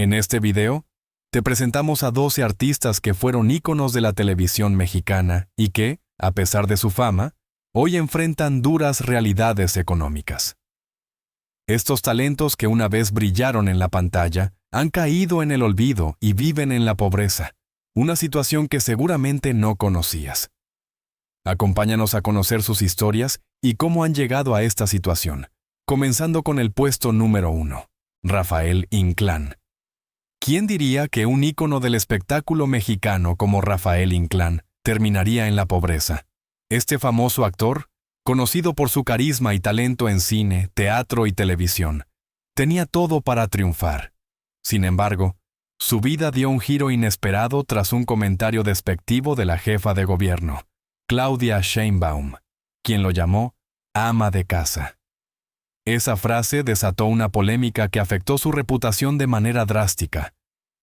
En este video, te presentamos a 12 artistas que fueron íconos de la televisión mexicana y que, a pesar de su fama, hoy enfrentan duras realidades económicas. Estos talentos que una vez brillaron en la pantalla han caído en el olvido y viven en la pobreza, una situación que seguramente no conocías. Acompáñanos a conocer sus historias y cómo han llegado a esta situación, comenzando con el puesto número 1, Rafael Inclán. ¿Quién diría que un ícono del espectáculo mexicano como Rafael Inclán terminaría en la pobreza? Este famoso actor, conocido por su carisma y talento en cine, teatro y televisión, tenía todo para triunfar. Sin embargo, su vida dio un giro inesperado tras un comentario despectivo de la jefa de gobierno, Claudia Sheinbaum, quien lo llamó ama de casa. Esa frase desató una polémica que afectó su reputación de manera drástica.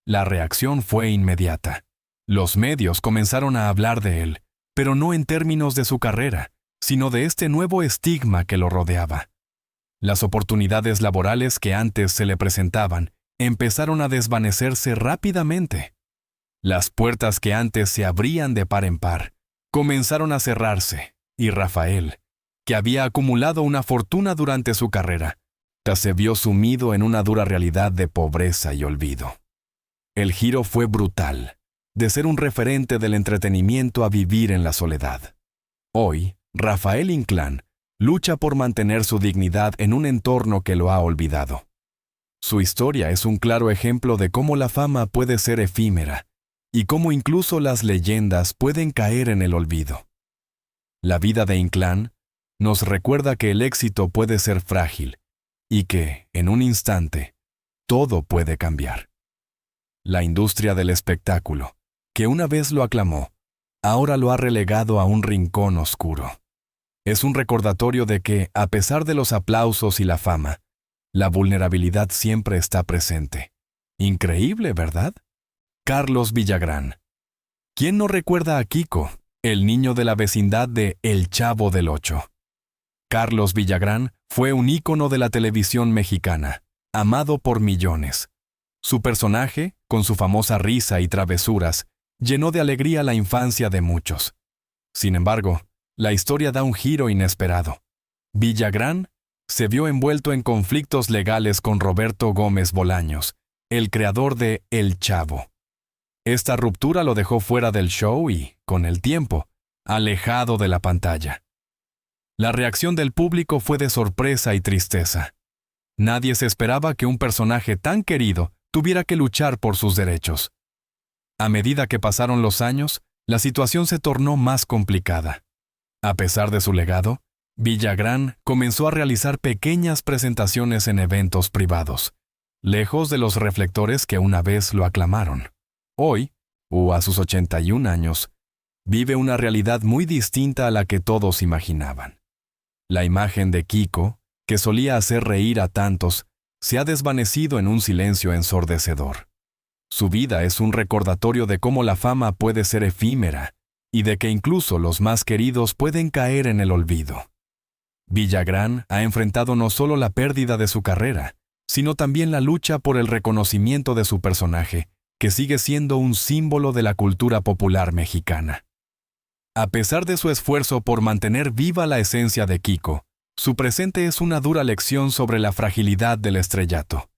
La reacción fue inmediata. Los medios comenzaron a hablar de él, pero no en términos de su carrera, sino de este nuevo estigma que lo rodeaba. Las oportunidades laborales que antes se le presentaban empezaron a desvanecerse rápidamente. Las puertas que antes se abrían de par en par comenzaron a cerrarse, y Rafael, que había acumulado una fortuna durante su carrera, se vio sumido en una dura realidad de pobreza y olvido. El giro fue brutal, de ser un referente del entretenimiento a vivir en la soledad. Hoy, Rafael Inclán lucha por mantener su dignidad en un entorno que lo ha olvidado. Su historia es un claro ejemplo de cómo la fama puede ser efímera y cómo incluso las leyendas pueden caer en el olvido. La vida de Inclán nos recuerda que el éxito puede ser frágil y que, en un instante, todo puede cambiar. La industria del espectáculo, que una vez lo aclamó, ahora lo ha relegado a un rincón oscuro. Es un recordatorio de que, a pesar de los aplausos y la fama, la vulnerabilidad siempre está presente. Increíble, ¿verdad? Carlos Villagrán. ¿Quién no recuerda a Kiko, el niño de la vecindad de El Chavo del Ocho? Carlos Villagrán fue un ícono de la televisión mexicana, amado por millones. Su personaje, con su famosa risa y travesuras, llenó de alegría la infancia de muchos. Sin embargo, la historia da un giro inesperado. Villagrán se vio envuelto en conflictos legales con Roberto Gómez Bolaños, el creador de El Chavo. Esta ruptura lo dejó fuera del show y, con el tiempo, alejado de la pantalla. La reacción del público fue de sorpresa y tristeza. Nadie se esperaba que un personaje tan querido tuviera que luchar por sus derechos. A medida que pasaron los años, la situación se tornó más complicada. A pesar de su legado, Villagrán comenzó a realizar pequeñas presentaciones en eventos privados, lejos de los reflectores que una vez lo aclamaron. Hoy, a sus 81 años, vive una realidad muy distinta a la que todos imaginaban. La imagen de Kiko, que solía hacer reír a tantos, se ha desvanecido en un silencio ensordecedor. Su vida es un recordatorio de cómo la fama puede ser efímera y de que incluso los más queridos pueden caer en el olvido. Villagrán ha enfrentado no solo la pérdida de su carrera, sino también la lucha por el reconocimiento de su personaje, que sigue siendo un símbolo de la cultura popular mexicana. A pesar de su esfuerzo por mantener viva la esencia de Kiko, su presente es una dura lección sobre la fragilidad del estrellato.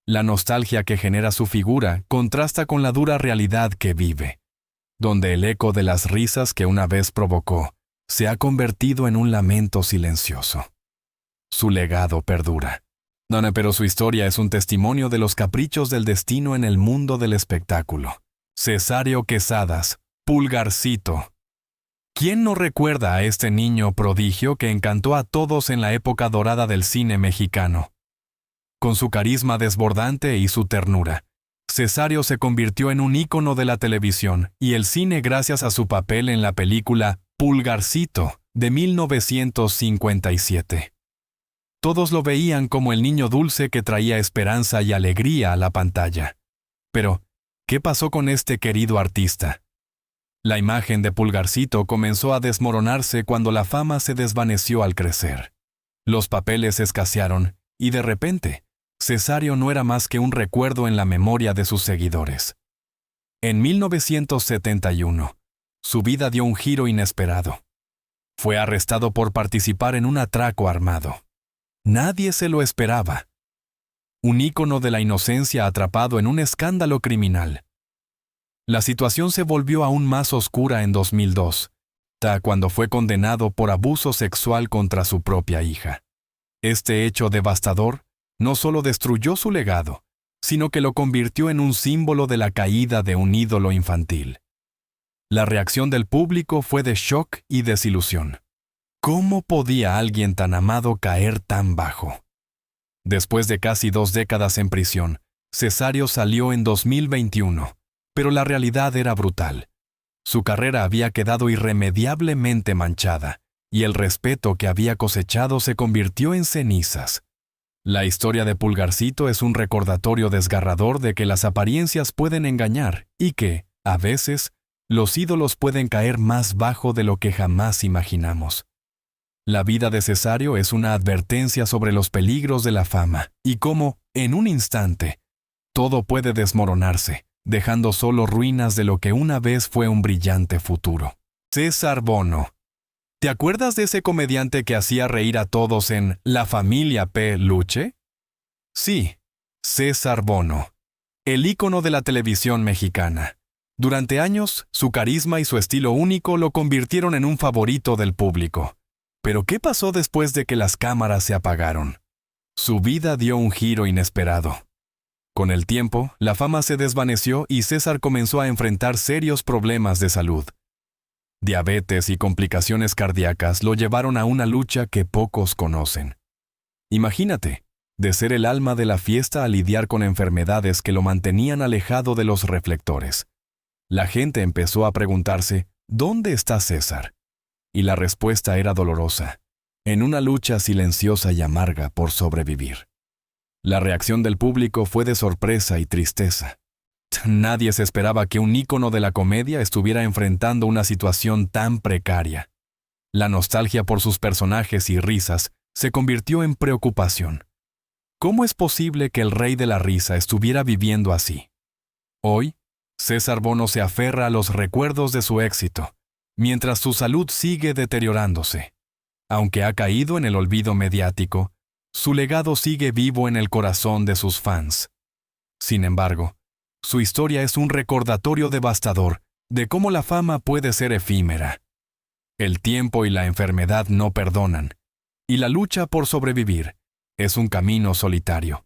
La nostalgia que genera su figura contrasta con la dura realidad que vive, donde el eco de las risas que una vez provocó se ha convertido en un lamento silencioso. Su legado perdura. Pero su historia es un testimonio de los caprichos del destino en el mundo del espectáculo. Cesario Quesadas, Pulgarcito. ¿Quién no recuerda a este niño prodigio que encantó a todos en la época dorada del cine mexicano? Con su carisma desbordante y su ternura, Cesario se convirtió en un ícono de la televisión y el cine gracias a su papel en la película Pulgarcito, de 1957. Todos lo veían como el niño dulce que traía esperanza y alegría a la pantalla. Pero, ¿qué pasó con este querido artista? La imagen de Pulgarcito comenzó a desmoronarse cuando la fama se desvaneció al crecer. Los papeles escasearon y, de repente, Cesario no era más que un recuerdo en la memoria de sus seguidores. En 1971, su vida dio un giro inesperado. Fue arrestado por participar en un atraco armado. Nadie se lo esperaba. Un ícono de la inocencia atrapado en un escándalo criminal. La situación se volvió aún más oscura en 2002, cuando fue condenado por abuso sexual contra su propia hija. Este hecho devastador no solo destruyó su legado, sino que lo convirtió en un símbolo de la caída de un ídolo infantil. La reacción del público fue de shock y desilusión. ¿Cómo podía alguien tan amado caer tan bajo? Después de casi 2 décadas en prisión, Cesario salió en 2021, pero la realidad era brutal. Su carrera había quedado irremediablemente manchada, y el respeto que había cosechado se convirtió en cenizas. La historia de Pulgarcito es un recordatorio desgarrador de que las apariencias pueden engañar y que, a veces, los ídolos pueden caer más bajo de lo que jamás imaginamos. La vida de Cesario es una advertencia sobre los peligros de la fama y cómo, en un instante, todo puede desmoronarse, dejando solo ruinas de lo que una vez fue un brillante futuro. César Bono. ¿Te acuerdas de ese comediante que hacía reír a todos en La Familia Peluche? Sí, César Bono, el ícono de la televisión mexicana. Durante años, su carisma y su estilo único lo convirtieron en un favorito del público. Pero ¿qué pasó después de que las cámaras se apagaron? Su vida dio un giro inesperado. Con el tiempo, la fama se desvaneció y César comenzó a enfrentar serios problemas de salud. Diabetes y complicaciones cardíacas lo llevaron a una lucha que pocos conocen. Imagínate, de ser el alma de la fiesta a lidiar con enfermedades que lo mantenían alejado de los reflectores. La gente empezó a preguntarse, ¿dónde está César? Y la respuesta era dolorosa, en una lucha silenciosa y amarga por sobrevivir. La reacción del público fue de sorpresa y tristeza. Nadie se esperaba que un ícono de la comedia estuviera enfrentando una situación tan precaria. La nostalgia por sus personajes y risas se convirtió en preocupación. ¿Cómo es posible que el rey de la risa estuviera viviendo así? Hoy, César Bono se aferra a los recuerdos de su éxito, mientras su salud sigue deteriorándose. Aunque ha caído en el olvido mediático, su legado sigue vivo en el corazón de sus fans. Sin embargo, su historia es un recordatorio devastador de cómo la fama puede ser efímera. El tiempo y la enfermedad no perdonan, y la lucha por sobrevivir es un camino solitario.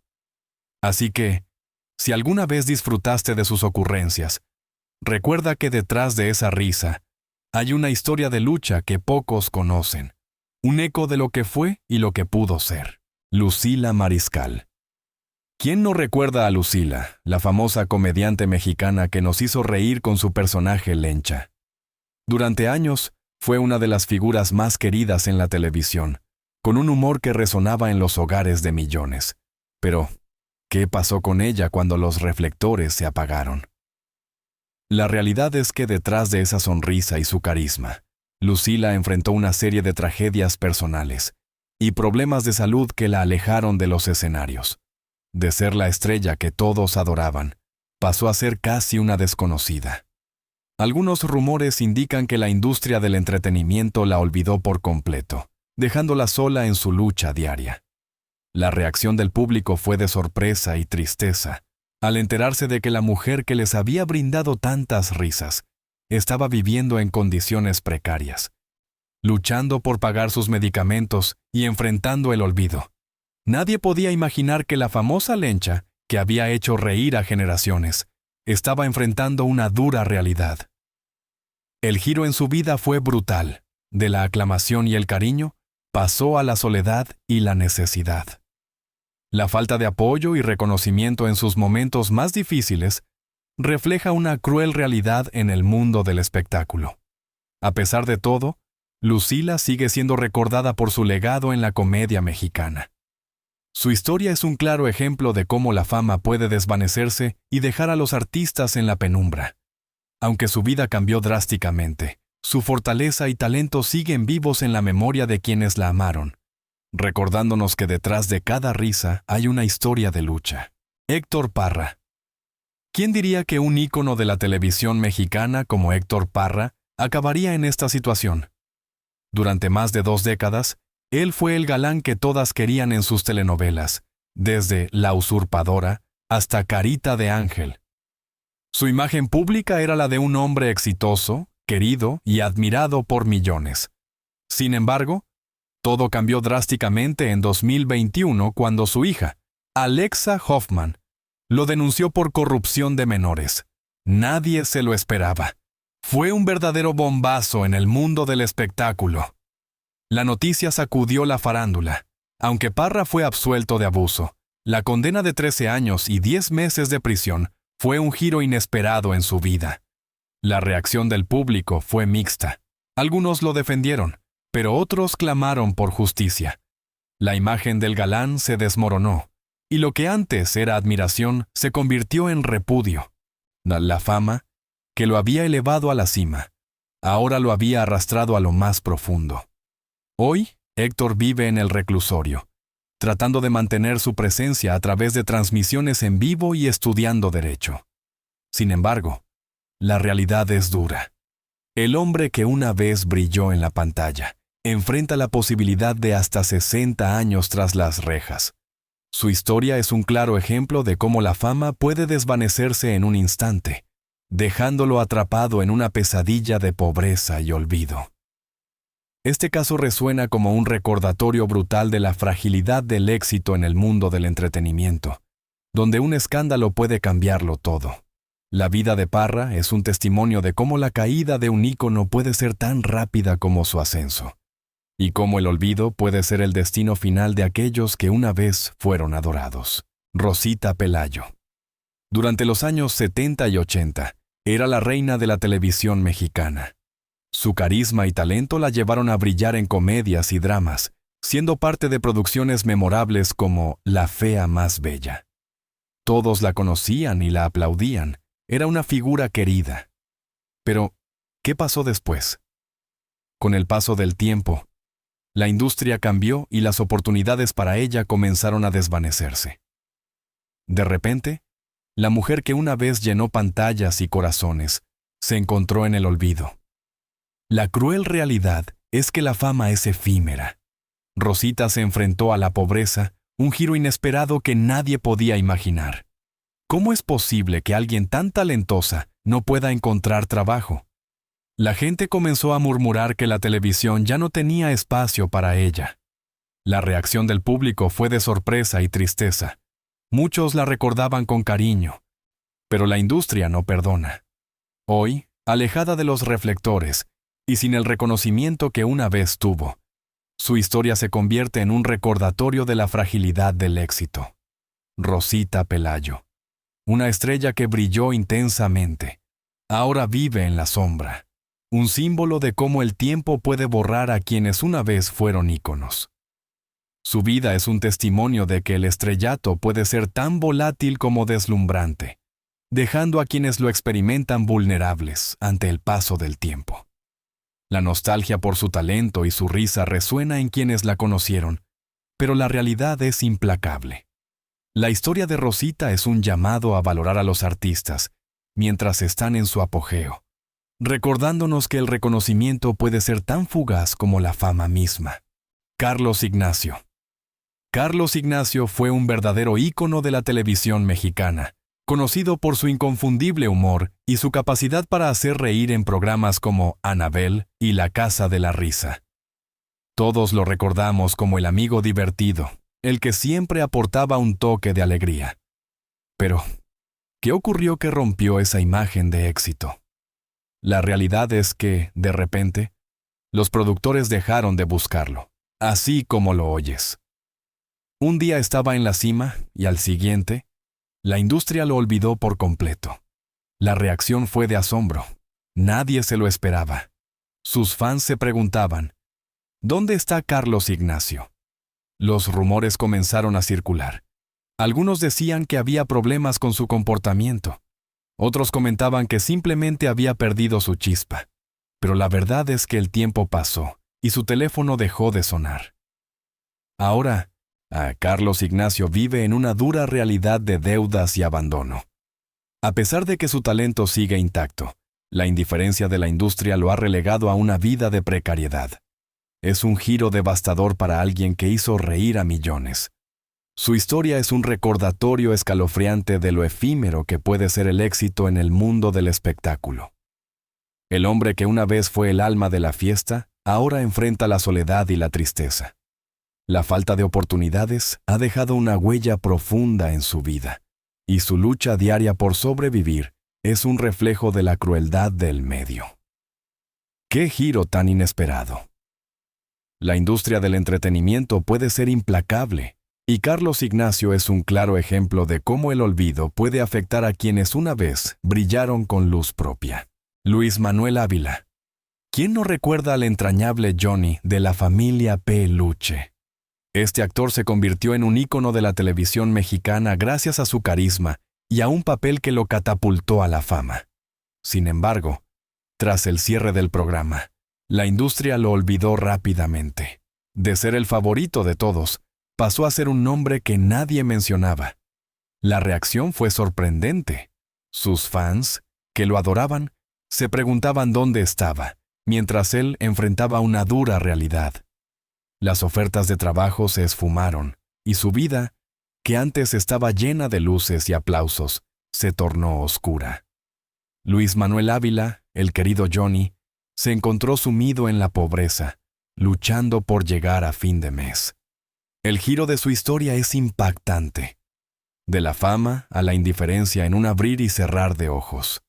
Así que, si alguna vez disfrutaste de sus ocurrencias, recuerda que detrás de esa risa hay una historia de lucha que pocos conocen, un eco de lo que fue y lo que pudo ser. Lucila Mariscal. ¿Quién no recuerda a Lucila, la famosa comediante mexicana que nos hizo reír con su personaje Lencha? Durante años, fue una de las figuras más queridas en la televisión, con un humor que resonaba en los hogares de millones. Pero, ¿qué pasó con ella cuando los reflectores se apagaron? La realidad es que detrás de esa sonrisa y su carisma, Lucila enfrentó una serie de tragedias personales y problemas de salud que la alejaron de los escenarios. De ser la estrella que todos adoraban, pasó a ser casi una desconocida. Algunos rumores indican que la industria del entretenimiento la olvidó por completo, dejándola sola en su lucha diaria. La reacción del público fue de sorpresa y tristeza, al enterarse de que la mujer que les había brindado tantas risas estaba viviendo en condiciones precarias, luchando por pagar sus medicamentos y enfrentando el olvido. Nadie podía imaginar que la famosa Lencha, que había hecho reír a generaciones, estaba enfrentando una dura realidad. El giro en su vida fue brutal. De la aclamación y el cariño, pasó a la soledad y la necesidad. La falta de apoyo y reconocimiento en sus momentos más difíciles refleja una cruel realidad en el mundo del espectáculo. A pesar de todo, Lucila sigue siendo recordada por su legado en la comedia mexicana. Su historia es un claro ejemplo de cómo la fama puede desvanecerse y dejar a los artistas en la penumbra. Aunque su vida cambió drásticamente, su fortaleza y talento siguen vivos en la memoria de quienes la amaron. recordándonos que detrás de cada risa hay una historia de lucha. Héctor Parra. ¿Quién diría que un ícono de la televisión mexicana como Héctor Parra acabaría en esta situación? Durante más de 2 décadas, él fue el galán que todas querían en sus telenovelas, desde La Usurpadora hasta Carita de Ángel. Su imagen pública era la de un hombre exitoso, querido y admirado por millones. Sin embargo, todo cambió drásticamente en 2021 cuando su hija, Alexa Hoffman, lo denunció por corrupción de menores. Nadie se lo esperaba. Fue un verdadero bombazo en el mundo del espectáculo. La noticia sacudió la farándula. Aunque Parra fue absuelto de abuso, la condena de 13 años y 10 meses de prisión fue un giro inesperado en su vida. La reacción del público fue mixta. Algunos lo defendieron, pero otros clamaron por justicia. La imagen del galán se desmoronó, y lo que antes era admiración se convirtió en repudio. La fama, que lo había elevado a la cima, ahora lo había arrastrado a lo más profundo. Hoy, Héctor vive en el reclusorio, tratando de mantener su presencia a través de transmisiones en vivo y estudiando derecho. Sin embargo, la realidad es dura. El hombre que una vez brilló en la pantalla enfrenta la posibilidad de hasta 60 años tras las rejas. Su historia es un claro ejemplo de cómo la fama puede desvanecerse en un instante, dejándolo atrapado en una pesadilla de pobreza y olvido. Este caso resuena como un recordatorio brutal de la fragilidad del éxito en el mundo del entretenimiento, donde un escándalo puede cambiarlo todo. La vida de Parra es un testimonio de cómo la caída de un ícono puede ser tan rápida como su ascenso, y cómo el olvido puede ser el destino final de aquellos que una vez fueron adorados. Rosita Pelayo. Durante los años 70 y 80, era la reina de la televisión mexicana. Su carisma y talento la llevaron a brillar en comedias y dramas, siendo parte de producciones memorables como La Fea Más Bella. Todos la conocían y la aplaudían. Era una figura querida. Pero, ¿qué pasó después? Con el paso del tiempo, la industria cambió y las oportunidades para ella comenzaron a desvanecerse. De repente, la mujer que una vez llenó pantallas y corazones se encontró en el olvido. La cruel realidad es que la fama es efímera. Rosita se enfrentó a la pobreza, un giro inesperado que nadie podía imaginar. ¿Cómo es posible que alguien tan talentosa no pueda encontrar trabajo? La gente comenzó a murmurar que la televisión ya no tenía espacio para ella. La reacción del público fue de sorpresa y tristeza. Muchos la recordaban con cariño, pero la industria no perdona. Hoy, alejada de los reflectores y sin el reconocimiento que una vez tuvo, su historia se convierte en un recordatorio de la fragilidad del éxito. Rosita Pelayo, una estrella que brilló intensamente, ahora vive en la sombra, un símbolo de cómo el tiempo puede borrar a quienes una vez fueron íconos. Su vida es un testimonio de que el estrellato puede ser tan volátil como deslumbrante, dejando a quienes lo experimentan vulnerables ante el paso del tiempo. La nostalgia por su talento y su risa resuena en quienes la conocieron, pero la realidad es implacable. La historia de Rosita es un llamado a valorar a los artistas mientras están en su apogeo, recordándonos que el reconocimiento puede ser tan fugaz como la fama misma. Carlos Ignacio. Carlos Ignacio fue un verdadero ícono de la televisión mexicana, conocido por su inconfundible humor y su capacidad para hacer reír en programas como Anabel y La Casa de la Risa. Todos lo recordamos como el amigo divertido, el que siempre aportaba un toque de alegría. Pero, ¿qué ocurrió que rompió esa imagen de éxito? La realidad es que, de repente, los productores dejaron de buscarlo, así como lo oyes. Un día estaba en la cima y al siguiente, la industria lo olvidó por completo. La reacción fue de asombro. Nadie se lo esperaba. Sus fans se preguntaban, ¿dónde está Carlos Ignacio? Los rumores comenzaron a circular. Algunos decían que había problemas con su comportamiento. Otros comentaban que simplemente había perdido su chispa. Pero la verdad es que el tiempo pasó y su teléfono dejó de sonar. Ahora, Carlos Ignacio vive en una dura realidad de deudas y abandono. A pesar de que su talento sigue intacto, la indiferencia de la industria lo ha relegado a una vida de precariedad. Es un giro devastador para alguien que hizo reír a millones. Su historia es un recordatorio escalofriante de lo efímero que puede ser el éxito en el mundo del espectáculo. El hombre que una vez fue el alma de la fiesta, ahora enfrenta la soledad y la tristeza. La falta de oportunidades ha dejado una huella profunda en su vida, y su lucha diaria por sobrevivir es un reflejo de la crueldad del medio. ¡Qué giro tan inesperado! La industria del entretenimiento puede ser implacable, y Carlos Ignacio es un claro ejemplo de cómo el olvido puede afectar a quienes una vez brillaron con luz propia. Luis Manuel Ávila. ¿Quién no recuerda al entrañable Johnny de la familia Peluche? Este actor se convirtió en un ícono de la televisión mexicana gracias a su carisma y a un papel que lo catapultó a la fama. Sin embargo, tras el cierre del programa, la industria lo olvidó rápidamente. De ser el favorito de todos, pasó a ser un nombre que nadie mencionaba. La reacción fue sorprendente. Sus fans, que lo adoraban, se preguntaban dónde estaba, mientras él enfrentaba una dura realidad. Las ofertas de trabajo se esfumaron, y su vida, que antes estaba llena de luces y aplausos, se tornó oscura. Luis Manuel Ávila, el querido Johnny, se encontró sumido en la pobreza, luchando por llegar a fin de mes. El giro de su historia es impactante. De la fama a la indiferencia en un abrir y cerrar de ojos.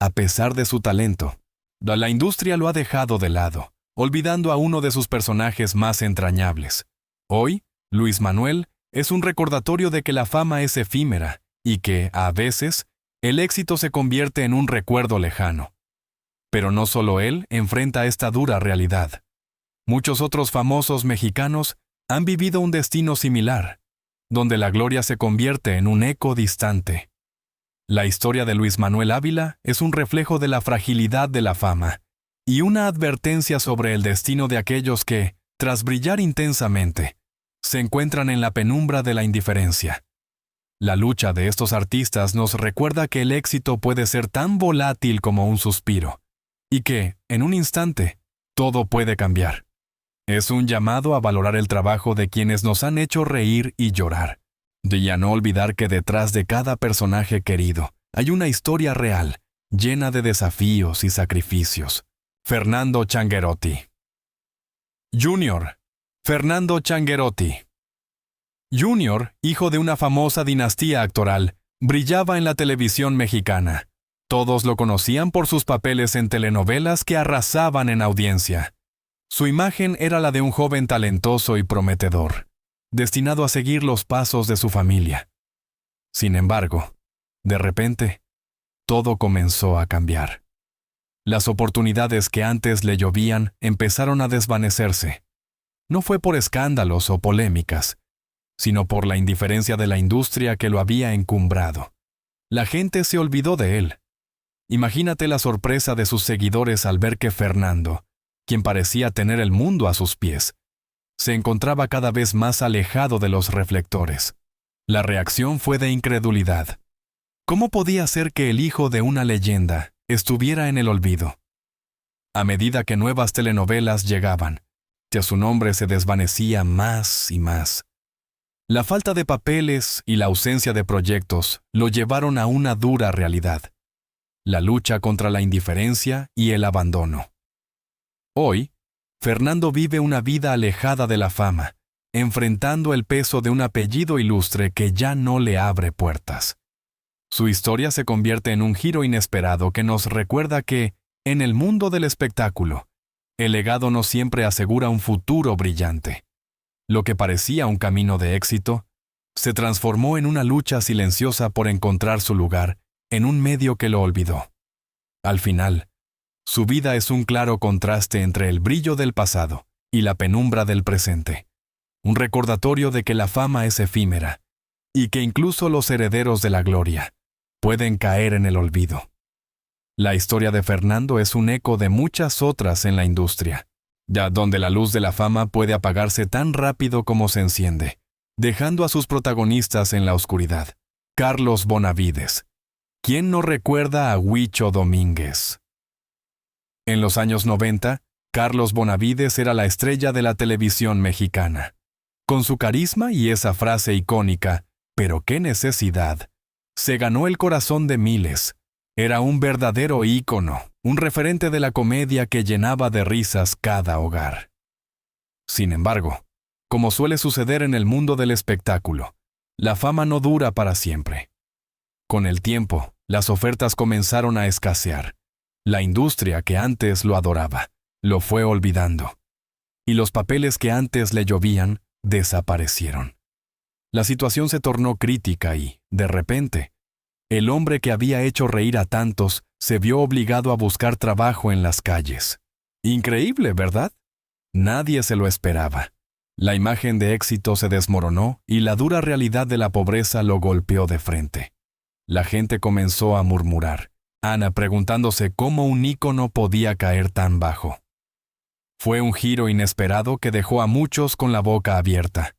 A pesar de su talento, la industria lo ha dejado de lado, olvidando a uno de sus personajes más entrañables. Hoy, Luis Manuel es un recordatorio de que la fama es efímera y que, a veces, el éxito se convierte en un recuerdo lejano. Pero no solo él enfrenta esta dura realidad. Muchos otros famosos mexicanos han vivido un destino similar, donde la gloria se convierte en un eco distante. La historia de Luis Manuel Ávila es un reflejo de la fragilidad de la fama y una advertencia sobre el destino de aquellos que, tras brillar intensamente, se encuentran en la penumbra de la indiferencia. La lucha de estos artistas nos recuerda que el éxito puede ser tan volátil como un suspiro, y que, en un instante, todo puede cambiar. Es un llamado a valorar el trabajo de quienes nos han hecho reír y llorar, y a no olvidar que detrás de cada personaje querido hay una historia real, llena de desafíos y sacrificios. Fernando Changuerotti. Junior. Fernando Changuerotti. Junior, hijo de una famosa dinastía actoral, brillaba en la televisión mexicana. Todos lo conocían por sus papeles en telenovelas que arrasaban en audiencia. Su imagen era la de un joven talentoso y prometedor, destinado a seguir los pasos de su familia. Sin embargo, de repente, todo comenzó a cambiar. Las oportunidades que antes le llovían empezaron a desvanecerse. No fue por escándalos o polémicas, sino por la indiferencia de la industria que lo había encumbrado. La gente se olvidó de él. Imagínate la sorpresa de sus seguidores al ver que Fernando, quien parecía tener el mundo a sus pies, se encontraba cada vez más alejado de los reflectores. La reacción fue de incredulidad. ¿Cómo podía ser que el hijo de una leyenda estuviera en el olvido? A medida que nuevas telenovelas llegaban, ya su nombre se desvanecía más y más. La falta de papeles y la ausencia de proyectos lo llevaron a una dura realidad: la lucha contra la indiferencia y el abandono. Hoy, Fernando vive una vida alejada de la fama, enfrentando el peso de un apellido ilustre que ya no le abre puertas. Su historia se convierte en un giro inesperado que nos recuerda que, en el mundo del espectáculo, el legado no siempre asegura un futuro brillante. Lo que parecía un camino de éxito, se transformó en una lucha silenciosa por encontrar su lugar en un medio que lo olvidó. Al final, su vida es un claro contraste entre el brillo del pasado y la penumbra del presente. Un recordatorio de que la fama es efímera y que incluso los herederos de la gloria pueden caer en el olvido. La historia de Fernando es un eco de muchas otras en la industria, ya donde la luz de la fama puede apagarse tan rápido como se enciende, dejando a sus protagonistas en la oscuridad. Carlos Bonavides. ¿Quién no recuerda a Huicho Domínguez? En los años 90, Carlos Bonavides era la estrella de la televisión mexicana. Con su carisma y esa frase icónica, «¿Pero qué necesidad?», se ganó el corazón de miles. Era un verdadero ícono, un referente de la comedia que llenaba de risas cada hogar. Sin embargo, como suele suceder en el mundo del espectáculo, la fama no dura para siempre. Con el tiempo, las ofertas comenzaron a escasear. La industria que antes lo adoraba, lo fue olvidando. Y los papeles que antes le llovían, desaparecieron. La situación se tornó crítica y, de repente, el hombre que había hecho reír a tantos se vio obligado a buscar trabajo en las calles. Increíble, ¿verdad? Nadie se lo esperaba. La imagen de éxito se desmoronó y la dura realidad de la pobreza lo golpeó de frente. La gente comenzó a murmurar, Ana preguntándose cómo un ícono podía caer tan bajo. Fue un giro inesperado que dejó a muchos con la boca abierta.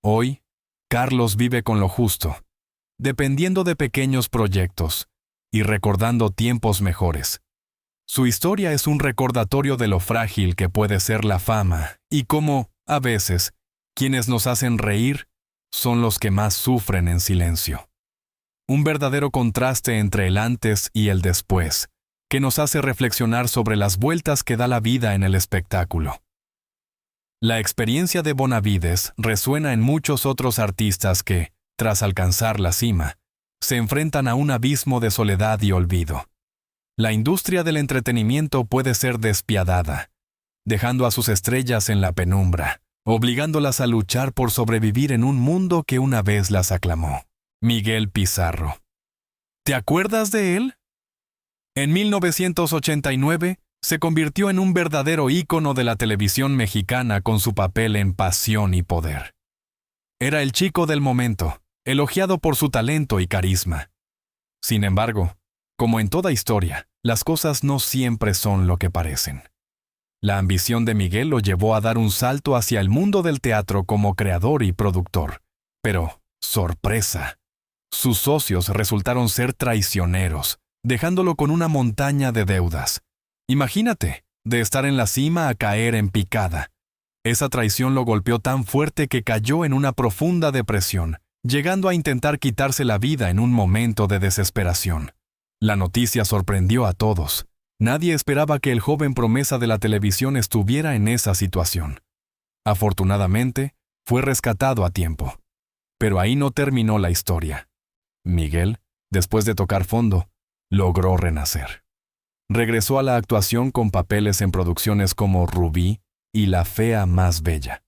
Hoy, Carlos vive con lo justo, dependiendo de pequeños proyectos y recordando tiempos mejores. Su historia es un recordatorio de lo frágil que puede ser la fama y cómo, a veces, quienes nos hacen reír son los que más sufren en silencio. Un verdadero contraste entre el antes y el después, que nos hace reflexionar sobre las vueltas que da la vida en el espectáculo. La experiencia de Bonavides resuena en muchos otros artistas que, tras alcanzar la cima, se enfrentan a un abismo de soledad y olvido. La industria del entretenimiento puede ser despiadada, dejando a sus estrellas en la penumbra, obligándolas a luchar por sobrevivir en un mundo que una vez las aclamó. Miguel Pizarro. ¿Te acuerdas de él? En 1989, se convirtió en un verdadero ícono de la televisión mexicana con su papel en Pasión y Poder. Era el chico del momento, elogiado por su talento y carisma. Sin embargo, como en toda historia, las cosas no siempre son lo que parecen. La ambición de Miguel lo llevó a dar un salto hacia el mundo del teatro como creador y productor. Pero, sorpresa, sus socios resultaron ser traicioneros, dejándolo con una montaña de deudas. Imagínate, de estar en la cima a caer en picada. Esa traición lo golpeó tan fuerte que cayó en una profunda depresión, llegando a intentar quitarse la vida en un momento de desesperación. La noticia sorprendió a todos. Nadie esperaba que el joven promesa de la televisión estuviera en esa situación. Afortunadamente, fue rescatado a tiempo. Pero ahí no terminó la historia. Miguel, después de tocar fondo, logró renacer. Regresó a la actuación con papeles en producciones como Rubí y La fea más bella.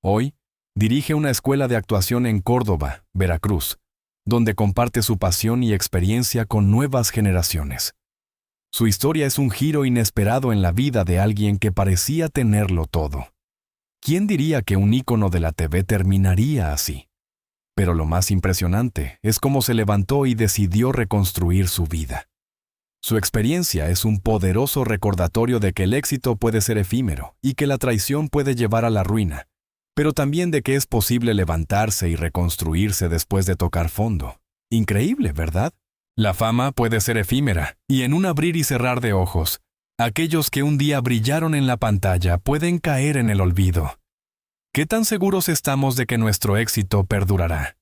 Hoy, dirige una escuela de actuación en Córdoba, Veracruz, donde comparte su pasión y experiencia con nuevas generaciones. Su historia es un giro inesperado en la vida de alguien que parecía tenerlo todo. ¿Quién diría que un ícono de la TV terminaría así? Pero lo más impresionante es cómo se levantó y decidió reconstruir su vida. Su experiencia es un poderoso recordatorio de que el éxito puede ser efímero y que la traición puede llevar a la ruina, pero también de que es posible levantarse y reconstruirse después de tocar fondo. Increíble, ¿verdad? La fama puede ser efímera, y en un abrir y cerrar de ojos, aquellos que un día brillaron en la pantalla pueden caer en el olvido. ¿Qué tan seguros estamos de que nuestro éxito perdurará?